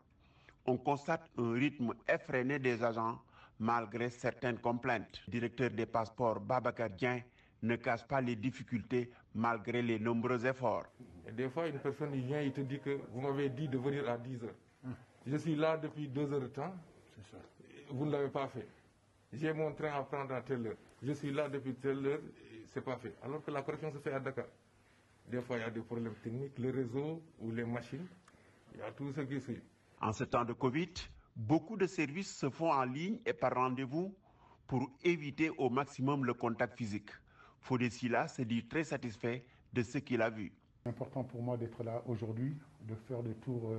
on constate un rythme effréné des agents malgré certaines complaintes. Le directeur des passeports, Babacar Dieng, ne cache pas les difficultés malgré les nombreux efforts. Et des fois, une personne vient et te dit que vous m'avez dit de venir à 10 heures. Je suis là depuis 2 heures de temps. Vous ne l'avez pas fait. J'ai mon train à prendre à telle heure. Je suis là depuis telle heure, c'est pas fait. Alors que la correction se fait à Dakar. Des fois, il y a des problèmes techniques, le réseau ou les machines. Il y a tout ce qui suit. En ce temps de Covid, beaucoup de services se font en ligne et par rendez-vous pour éviter au maximum le contact physique. Fodé Silla se dit très satisfait de ce qu'il a vu. C'est important pour moi d'être là aujourd'hui, de faire le tour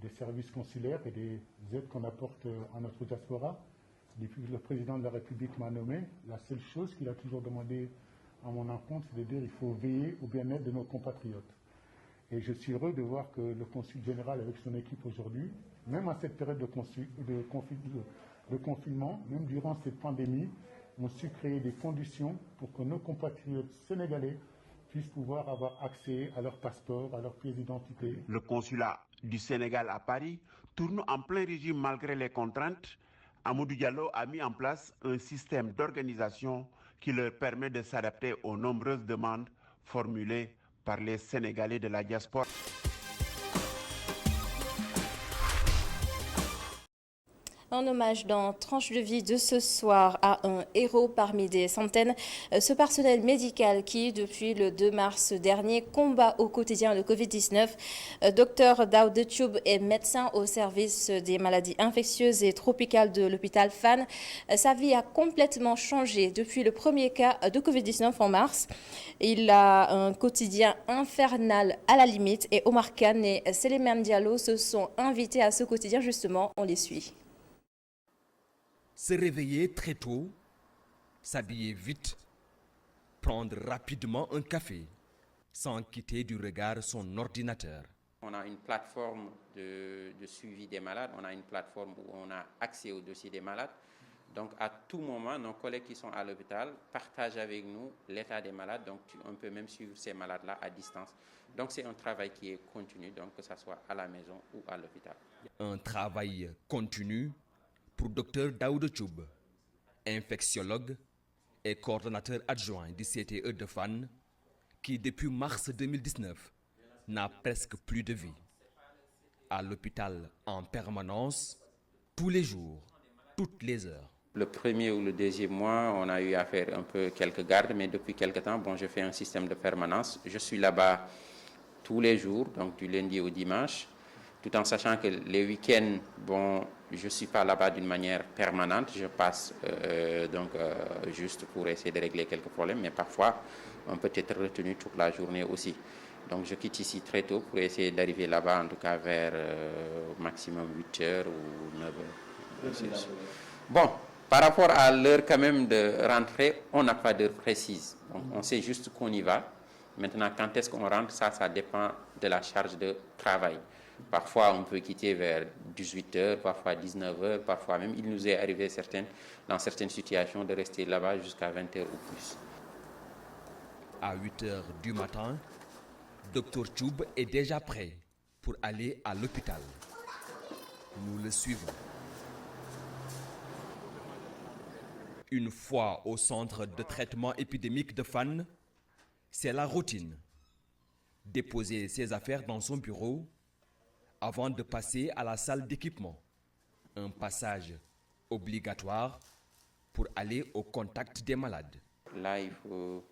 des services consulaires et des aides qu'on apporte à notre diaspora. Depuis que le président de la République m'a nommé, la seule chose qu'il a toujours demandé à mon encontre, c'est de dire qu'il faut veiller au bien-être de nos compatriotes. Et je suis heureux de voir que le consul général avec son équipe aujourd'hui, même à cette période de confinement, même durant cette pandémie, ont su créer des conditions pour que nos compatriotes sénégalais puissent pouvoir avoir accès à leur passeport, à leur pièce d'identité. Le consulat du Sénégal à Paris tourne en plein régime malgré les contraintes. Amadou Diallo a mis en place un système d'organisation qui leur permet de s'adapter aux nombreuses demandes formulées par les Sénégalais de la diaspora. En hommage dans Tranche de vie de ce soir à un héros parmi des centaines, ce personnel médical qui, depuis le 2 mars dernier, combat au quotidien le Covid-19. Dr Daouda Thioub est médecin au service des maladies infectieuses et tropicales de l'hôpital Fann. Sa vie a complètement changé depuis le premier cas de Covid-19 en mars. Il a un quotidien infernal à la limite et Omar Khan et Sélémane Diallo se sont invités à ce quotidien. Justement, on les suit. Se réveiller très tôt, s'habiller vite, prendre rapidement un café, sans quitter du regard son ordinateur. On a une plateforme de suivi des malades, on a une plateforme où on a accès au dossier des malades. Donc à tout moment, nos collègues qui sont à l'hôpital partagent avec nous l'état des malades, donc on peut même suivre ces malades-là à distance. Donc c'est un travail qui est continu, donc que ce soit à la maison ou à l'hôpital. Un travail continu pour Dr Daouda Thioub, infectiologue et coordonnateur adjoint du CTE de Fann, qui depuis mars 2019 n'a presque plus de vie. À l'hôpital en permanence, tous les jours, toutes les heures. Le premier ou le deuxième mois, on a eu à faire un peu quelques gardes, mais depuis quelques temps, je fais un système de permanence. Je suis là-bas tous les jours, donc du lundi au dimanche, tout en sachant que les week-ends, je ne suis pas là-bas d'une manière permanente, je passe juste pour essayer de régler quelques problèmes, mais parfois on peut être retenu toute la journée aussi. Donc je quitte ici très tôt pour essayer d'arriver là-bas, en tout cas vers maximum 8h ou 9h. Bon, par rapport à l'heure quand même de rentrée, on n'a pas d'heure précise. Donc, on sait juste qu'on y va. Maintenant, quand est-ce qu'on rentre, ça dépend de la charge de travail. Parfois, on peut quitter vers 18h, parfois 19h, parfois même. Il nous est arrivé dans certaines situations de rester là-bas jusqu'à 20h ou plus. À 8h du matin, Dr Thioub est déjà prêt pour aller à l'hôpital. Nous le suivons. Une fois au centre de traitement épidémique de Fann, c'est la routine. Déposer ses affaires dans son bureau avant de passer à la salle d'équipement. Un passage obligatoire pour aller au contact des malades. Là, il faut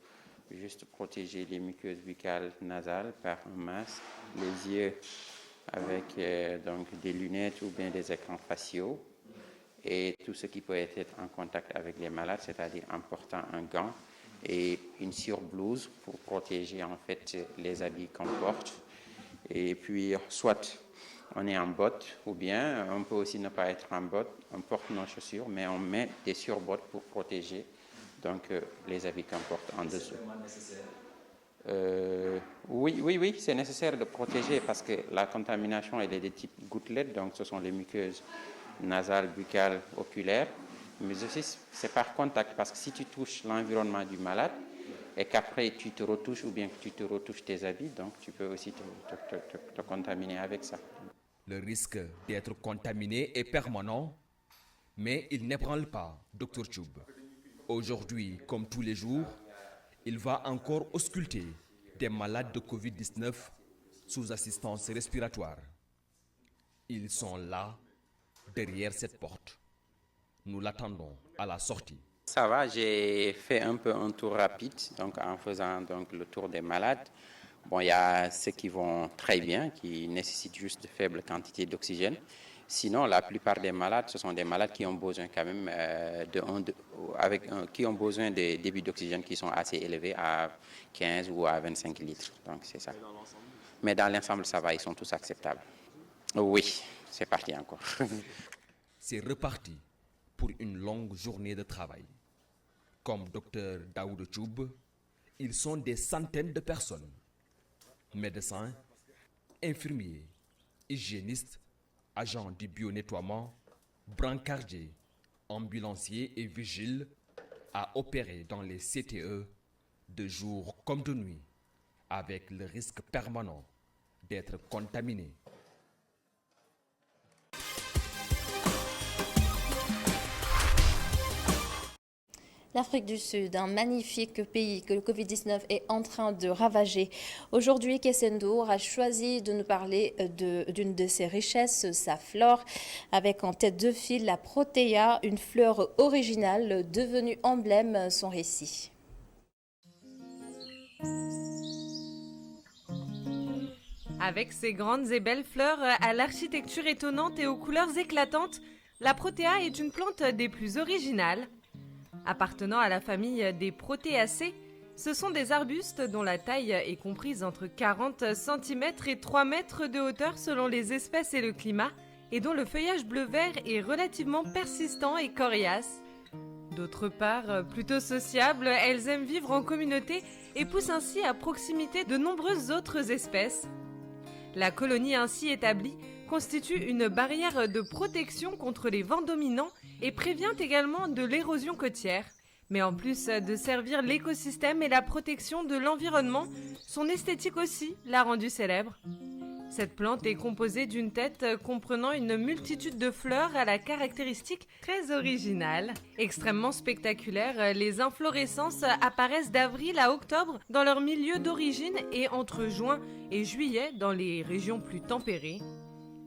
juste protéger les muqueuses buccales nasales par un masque, les yeux avec des lunettes ou bien des écrans faciaux et tout ce qui peut être en contact avec les malades, c'est-à-dire en portant un gant et une surblouse pour protéger en fait les habits qu'on porte. Et puis soit on est en bottes ou bien on peut aussi ne pas être en bottes, on porte nos chaussures mais on met des surbottes pour protéger les habits qu'on porte en dessous. Oui, c'est nécessaire de protéger parce que la contamination elle est de type gouttelette, donc ce sont les muqueuses nasales, buccales, oculaires, mais aussi c'est par contact parce que si tu touches l'environnement du malade et qu'après tu te retouches ou bien que tu te retouches tes habits, donc tu peux aussi te contaminer avec ça. Le risque d'être contaminé est permanent, mais il n'ébranle pas Dr Thioub. Aujourd'hui, comme tous les jours, il va encore ausculter des malades de Covid-19 sous assistance respiratoire. Ils sont là, derrière cette porte. Nous l'attendons à la sortie. Ça va, j'ai fait un peu un tour rapide, en faisant le tour des malades. Il y a ceux qui vont très bien, qui nécessitent juste de faibles quantités d'oxygène. Sinon, la plupart des malades, ce sont des malades qui ont besoin quand même qui ont besoin des débits d'oxygène qui sont assez élevés à 15 ou à 25 litres. Donc c'est ça. Mais dans l'ensemble, ça va, ils sont tous acceptables. Oui, c'est parti encore. C'est reparti pour une longue journée de travail. Comme Dr Daouda Thioub, ils sont des centaines de personnes. Médecins, infirmiers, hygiénistes, agents du bio-nettoiement, brancardiers, ambulanciers et vigiles à opérer dans les CTE de jour comme de nuit, avec le risque permanent d'être contaminés. L'Afrique du Sud, un magnifique pays que le Covid-19 est en train de ravager. Aujourd'hui, Kessendour a choisi de nous parler d'une de ses richesses, sa flore, avec en tête de file la protéa, une fleur originale devenue emblème, son récit. Avec ses grandes et belles fleurs à l'architecture étonnante et aux couleurs éclatantes, la protéa est une plante des plus originales. Appartenant à la famille des Proteaceae, ce sont des arbustes dont la taille est comprise entre 40 cm et 3 mètres de hauteur selon les espèces et le climat, et dont le feuillage bleu-vert est relativement persistant et coriace. D'autre part, plutôt sociables, elles aiment vivre en communauté et poussent ainsi à proximité de nombreuses autres espèces. La colonie ainsi établie constitue une barrière de protection contre les vents dominants et prévient également de l'érosion côtière. Mais en plus de servir l'écosystème et la protection de l'environnement, son esthétique aussi l'a rendue célèbre. Cette plante est composée d'une tête comprenant une multitude de fleurs à la caractéristique très originale. Extrêmement spectaculaires, les inflorescences apparaissent d'avril à octobre dans leur milieu d'origine et entre juin et juillet dans les régions plus tempérées.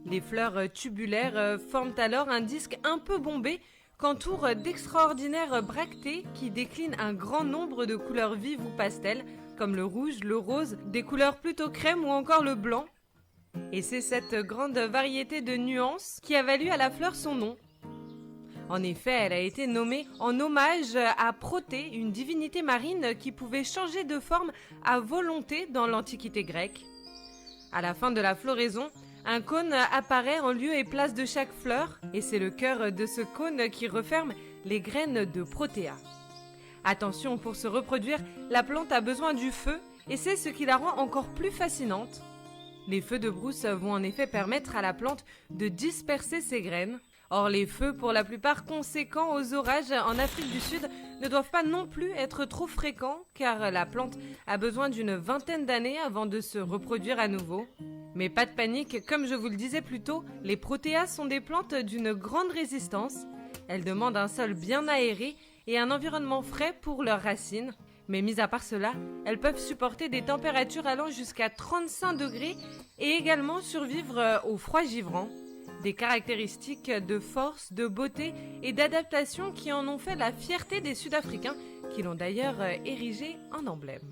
Les fleurs tubulaires forment alors un disque un peu bombé qu'entourent d'extraordinaires bractées qui déclinent un grand nombre de couleurs vives ou pastel, comme le rouge, le rose, des couleurs plutôt crème ou encore le blanc. Et c'est cette grande variété de nuances qui a valu à la fleur son nom. En effet, elle a été nommée en hommage à Protée, une divinité marine qui pouvait changer de forme à volonté dans l'Antiquité grecque. À la fin de la floraison, un cône apparaît en lieu et place de chaque fleur, et c'est le cœur de ce cône qui referme les graines de Protéa. Attention, pour se reproduire, la plante a besoin du feu, et c'est ce qui la rend encore plus fascinante. Les feux de brousse vont en effet permettre à la plante de disperser ses graines. Or, les feux, pour la plupart conséquents aux orages en Afrique du Sud, ne doivent pas non plus être trop fréquents, car la plante a besoin d'une vingtaine d'années avant de se reproduire à nouveau. Mais pas de panique, comme je vous le disais plus tôt, les protéas sont des plantes d'une grande résistance. Elles demandent un sol bien aéré et un environnement frais pour leurs racines. Mais mis à part cela, elles peuvent supporter des températures allant jusqu'à 35 degrés et également survivre au froid givrant. Des caractéristiques de force, de beauté et d'adaptation qui en ont fait la fierté des Sud-Africains, qui l'ont d'ailleurs érigé en emblème.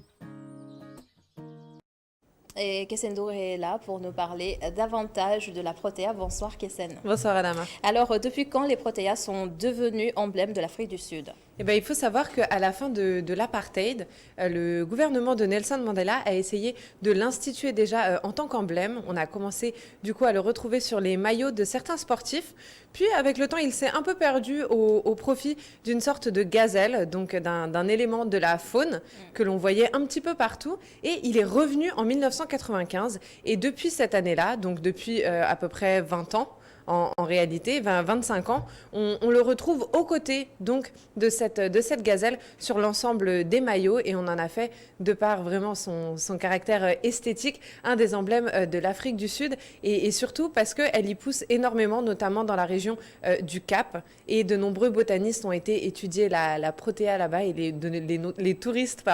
Et Kessendour est là pour nous parler davantage de la protéa. Bonsoir Kessen. Bonsoir Adama. Alors, depuis quand les protéas sont devenus emblèmes de l'Afrique du Sud ? Eh bien, il faut savoir qu'à la fin de l'apartheid, le gouvernement de Nelson Mandela a essayé de l'instituer déjà en tant qu'emblème. On a commencé du coup à le retrouver sur les maillots de certains sportifs. Puis avec le temps, il s'est un peu perdu au profit d'une sorte de gazelle, donc d'un élément de la faune que l'on voyait un petit peu partout. Et il est revenu en 1995. Et depuis cette année-là, donc depuis à peu près 20 ans, en réalité, 25 ans, on le retrouve aux côtés donc de cette gazelle sur l'ensemble des maillots et on en a fait, de par vraiment son caractère esthétique, un des emblèmes de l'Afrique du Sud et surtout parce qu'elle y pousse énormément, notamment dans la région du Cap, et de nombreux botanistes ont été étudier la protéa là-bas et les touristes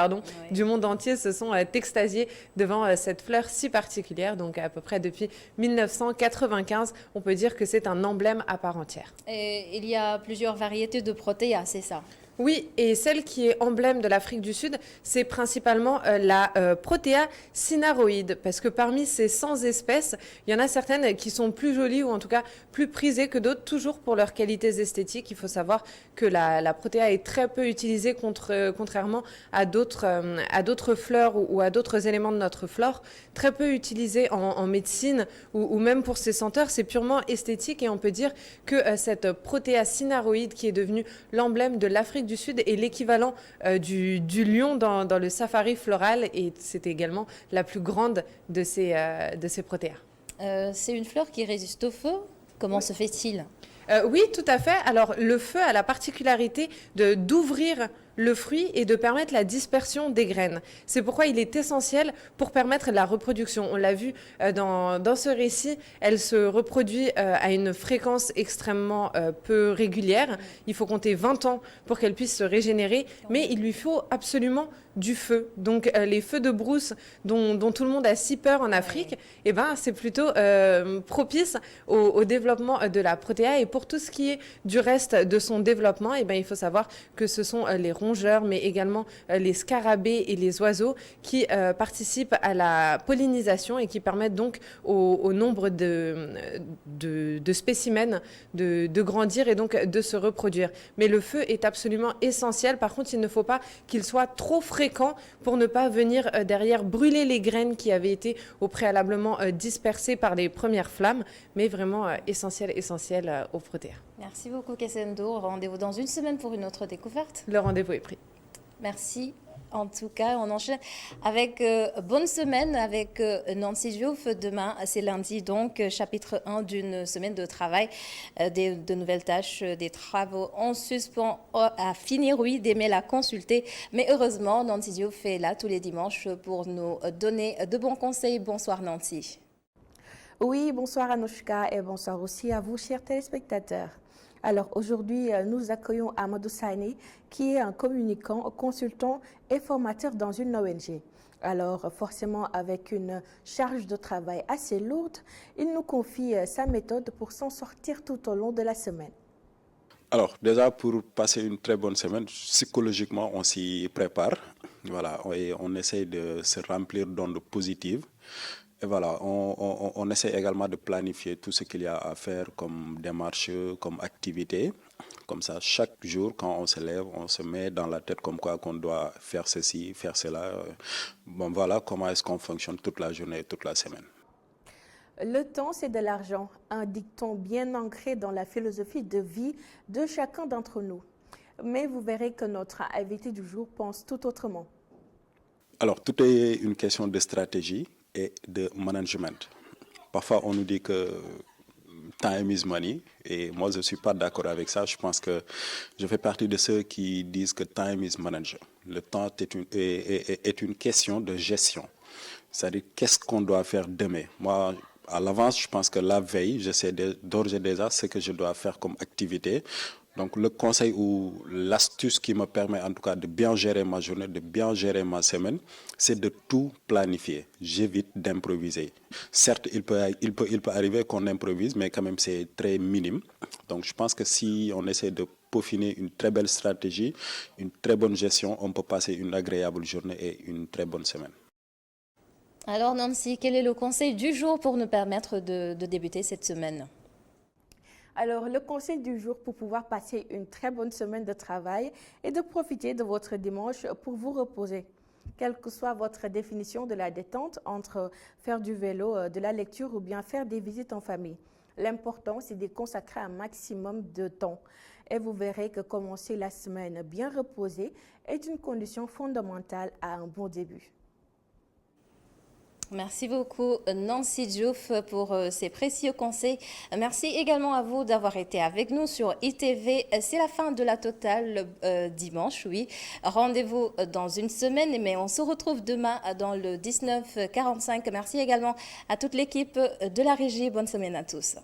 du monde entier se sont extasiés devant cette fleur si particulière. Donc à peu près depuis 1995, on peut dire que c'est un emblème à part entière. Et il y a plusieurs variétés de protéas, c'est ça ? Oui, et celle qui est emblème de l'Afrique du Sud, c'est principalement la Protea cynaroide, parce que parmi ces 100 espèces, il y en a certaines qui sont plus jolies ou en tout cas plus prisées que d'autres, toujours pour leurs qualités esthétiques. Il faut savoir que la Protea est très peu utilisée contrairement à d'autres fleurs ou à d'autres éléments de notre flore, très peu utilisée en médecine ou même pour ses senteurs. C'est purement esthétique et on peut dire que cette Protea cynaroide qui est devenue l'emblème de l'Afrique du Sud est l'équivalent du lion dans le safari floral et c'est également la plus grande de ces protéas. C'est une fleur qui résiste au feu. Comment se fait-il ? Oui, tout à fait. Alors, le feu a la particularité d'ouvrir le fruit et de permettre la dispersion des graines. C'est pourquoi il est essentiel pour permettre la reproduction. On l'a vu dans ce récit, elle se reproduit à une fréquence extrêmement peu régulière. Il faut compter 20 ans pour qu'elle puisse se régénérer, mais il lui faut absolument du feu. Donc les feux de brousse dont tout le monde a si peur en Afrique, eh ben, c'est plutôt propice au développement de la protéa. Et pour tout ce qui est du reste de son développement, eh ben, il faut savoir que ce sont les rongeurs, mais également les scarabées et les oiseaux qui participent à la pollinisation et qui permettent donc au nombre de spécimens de grandir et donc de se reproduire. Mais le feu est absolument essentiel. Par contre, il ne faut pas qu'il soit trop fréquent pour ne pas venir derrière brûler les graines qui avaient été au préalablement dispersées par les premières flammes, mais vraiment essentiel aux protéas. Merci beaucoup Kessendo. Rendez-vous dans une semaine pour une autre découverte. Le rendez-vous est pris. Merci. En tout cas, on enchaîne avec bonne semaine avec Nancy Diouf. Demain, c'est lundi, donc chapitre 1 d'une semaine de travail, de nouvelles tâches, des travaux en suspens à finir, oui, d'aimer la consulter. Mais heureusement, Nancy Diouf est là tous les dimanches pour nous donner de bons conseils. Bonsoir Nancy. Oui, bonsoir Anouchka et bonsoir aussi à vous, chers téléspectateurs. Alors aujourd'hui, nous accueillons Amadou Sani, qui est un communicant, consultant et formateur dans une ONG. Alors forcément, avec une charge de travail assez lourde, il nous confie sa méthode pour s'en sortir tout au long de la semaine. Alors déjà, pour passer une très bonne semaine, psychologiquement, on s'y prépare. Voilà, et on essaie de se remplir d'ondes positives. Et voilà, on essaie également de planifier tout ce qu'il y a à faire comme démarche, comme activité. Comme ça, chaque jour, quand on se lève, on se met dans la tête comme quoi qu'on doit faire ceci, faire cela. Bon, voilà comment est-ce qu'on fonctionne toute la journée et toute la semaine. Le temps, c'est de l'argent, un dicton bien ancré dans la philosophie de vie de chacun d'entre nous. Mais vous verrez que notre invité du jour pense tout autrement. Alors, tout est une question de stratégie et de management. Parfois, on nous dit que time is money, et moi, je ne suis pas d'accord avec ça. Je pense que je fais partie de ceux qui disent que time is manager. Le temps est une question de gestion. C'est-à-dire, qu'est-ce qu'on doit faire demain? Moi, à l'avance, je pense que la veille, je sais d'ores et déjà ce que je dois faire comme activité. Donc, le conseil ou l'astuce qui me permet en tout cas de bien gérer ma journée, de bien gérer ma semaine, c'est de tout planifier. J'évite d'improviser. Certes, il peut arriver qu'on improvise, mais quand même c'est très minime. Donc, je pense que si on essaie de peaufiner une très belle stratégie, une très bonne gestion, on peut passer une agréable journée et une très bonne semaine. Alors Nancy, quel est le conseil du jour pour nous permettre de débuter cette semaine ? Alors, le conseil du jour pour pouvoir passer une très bonne semaine de travail est de profiter de votre dimanche pour vous reposer. Quelle que soit votre définition de la détente entre faire du vélo, de la lecture ou bien faire des visites en famille, l'important c'est de consacrer un maximum de temps. Et vous verrez que commencer la semaine bien reposée est une condition fondamentale à un bon début. Merci beaucoup Nancy Diouf pour ces précieux conseils. Merci également à vous d'avoir été avec nous sur ITV. C'est la fin de la totale dimanche, oui. Rendez-vous dans une semaine, mais on se retrouve demain dans le 19h45. Merci également à toute l'équipe de la régie. Bonne semaine à tous.